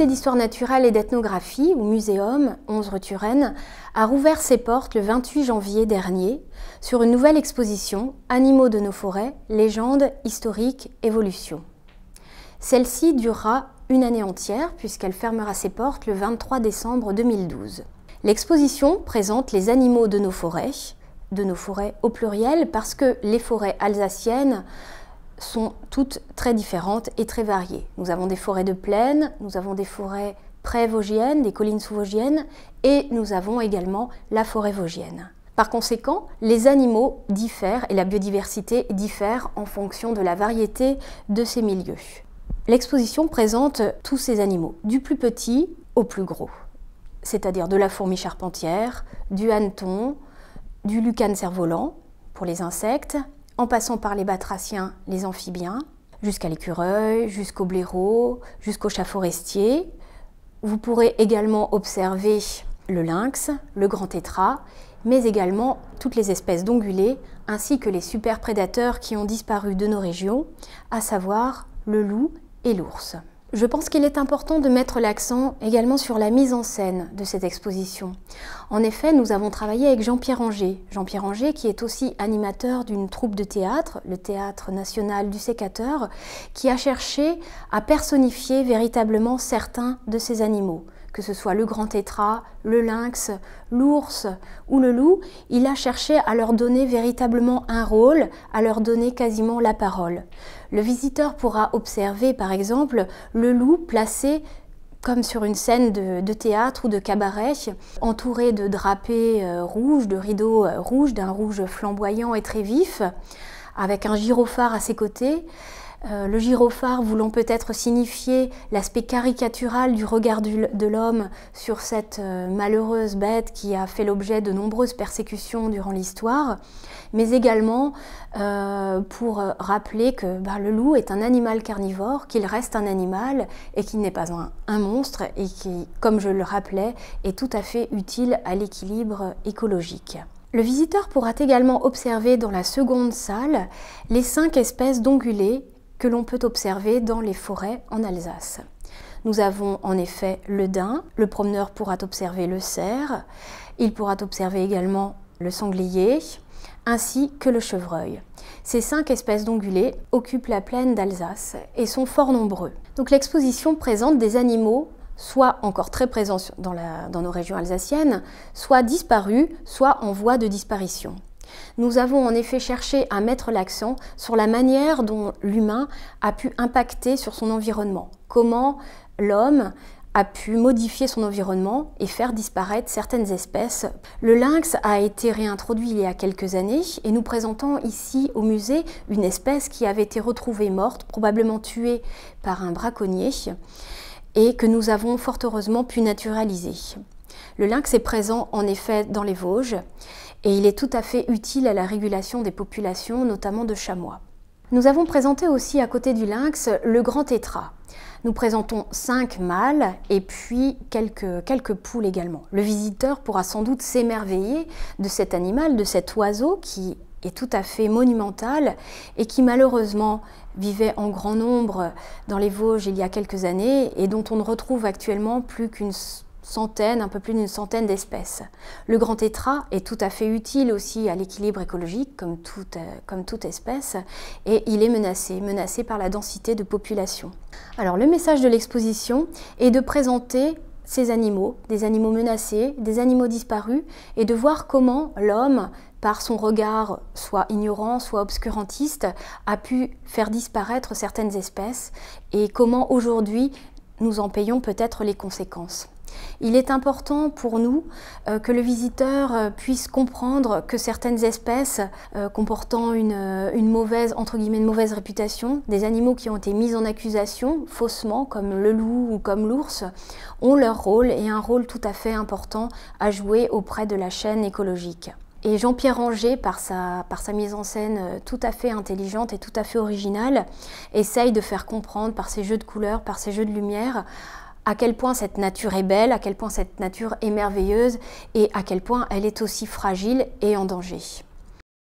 musée d'histoire naturelle et d'ethnographie, ou Muséum 11 rue Turenne, a rouvert ses portes le 28 janvier dernier sur une nouvelle exposition « Animaux de nos forêts, légendes, historiques, évolution ». Celle-ci durera une année entière puisqu'elle fermera ses portes le 23 décembre 2012. L'exposition présente les animaux de nos forêts au pluriel parce que les forêts alsaciennes sont toutes très différentes et très variées. Nous avons des forêts de plaine, nous avons des forêts pré-vosgiennes, des collines sous-vosgiennes et nous avons également la forêt vosgienne. Par conséquent, les animaux diffèrent et la biodiversité diffère en fonction de la variété de ces milieux. L'exposition présente tous ces animaux, du plus petit au plus gros, c'est-à-dire de la fourmi charpentière, du hanneton, du lucane cerf-volant pour les insectes, en passant par les batraciens, les amphibiens, jusqu'à l'écureuil, jusqu'au blaireau, jusqu'au chat forestier. Vous pourrez également observer le lynx, le grand tétras, mais également toutes les espèces d'ongulés, ainsi que les super prédateurs qui ont disparu de nos régions, à savoir le loup et l'ours. Je pense qu'il est important de mettre l'accent également sur la mise en scène de cette exposition. En effet, nous avons travaillé avec Jean-Pierre Anger. Jean-Pierre Anger qui est aussi animateur d'une troupe de théâtre, le Théâtre National du Sécateur, qui a cherché à personnifier véritablement certains de ces animaux. Que ce soit le grand tétras, le lynx, l'ours ou le loup, il a cherché à leur donner véritablement un rôle, à leur donner quasiment la parole. Le visiteur pourra observer par exemple le loup placé comme sur une scène de théâtre ou de cabaret, entouré de drapés rouges, de rideaux rouges, d'un rouge flamboyant et très vif, avec un gyrophare à ses côtés. Le gyrophare voulant peut-être signifier l'aspect caricatural du regard de l'homme sur cette malheureuse bête qui a fait l'objet de nombreuses persécutions durant l'histoire, mais également pour rappeler que le loup est un animal carnivore, qu'il reste un animal et qu'il n'est pas un monstre et qui, comme je le rappelais, est tout à fait utile à l'équilibre écologique. Le visiteur pourra également observer dans la seconde salle les 5 espèces d'ongulés que l'on peut observer dans les forêts en Alsace. Nous avons en effet le daim, le promeneur pourra observer le cerf, il pourra observer également le sanglier, ainsi que le chevreuil. Ces 5 espèces d'ongulés occupent la plaine d'Alsace et sont fort nombreux. Donc l'exposition présente des animaux soit encore très présents dans nos régions alsaciennes, soit disparus, soit en voie de disparition. Nous avons en effet cherché à mettre l'accent sur la manière dont l'humain a pu impacter sur son environnement. Comment l'homme a pu modifier son environnement et faire disparaître certaines espèces. Le lynx a été réintroduit il y a quelques années et nous présentons ici au musée une espèce qui avait été retrouvée morte, probablement tuée par un braconnier et que nous avons fort heureusement pu naturaliser. Le lynx est présent en effet dans les Vosges et il est tout à fait utile à la régulation des populations, notamment de chamois. Nous avons présenté aussi à côté du lynx le grand tétras. Nous présentons 5 mâles et puis quelques poules également. Le visiteur pourra sans doute s'émerveiller de cet animal, de cet oiseau qui est tout à fait monumental et qui malheureusement vivait en grand nombre dans les Vosges il y a quelques années et dont on ne retrouve actuellement plus qu'une un peu plus d'une centaine d'espèces. Le grand tétras est tout à fait utile aussi à l'équilibre écologique comme toute espèce et il est menacé par la densité de population. Alors le message de l'exposition est de présenter ces animaux, des animaux menacés, des animaux disparus et de voir comment l'homme, par son regard soit ignorant, soit obscurantiste, a pu faire disparaître certaines espèces et comment aujourd'hui nous en payons peut-être les conséquences. Il est important pour nous que le visiteur puisse comprendre que certaines espèces comportant une mauvaise, entre guillemets, une mauvaise réputation, des animaux qui ont été mis en accusation faussement, comme le loup ou comme l'ours, ont leur rôle et un rôle tout à fait important à jouer auprès de la chaîne écologique. Et Jean-Pierre Anger, par sa mise en scène tout à fait intelligente et tout à fait originale, essaye de faire comprendre par ses jeux de couleurs, par ses jeux de lumière, à quel point cette nature est belle, à quel point cette nature est merveilleuse et à quel point elle est aussi fragile et en danger.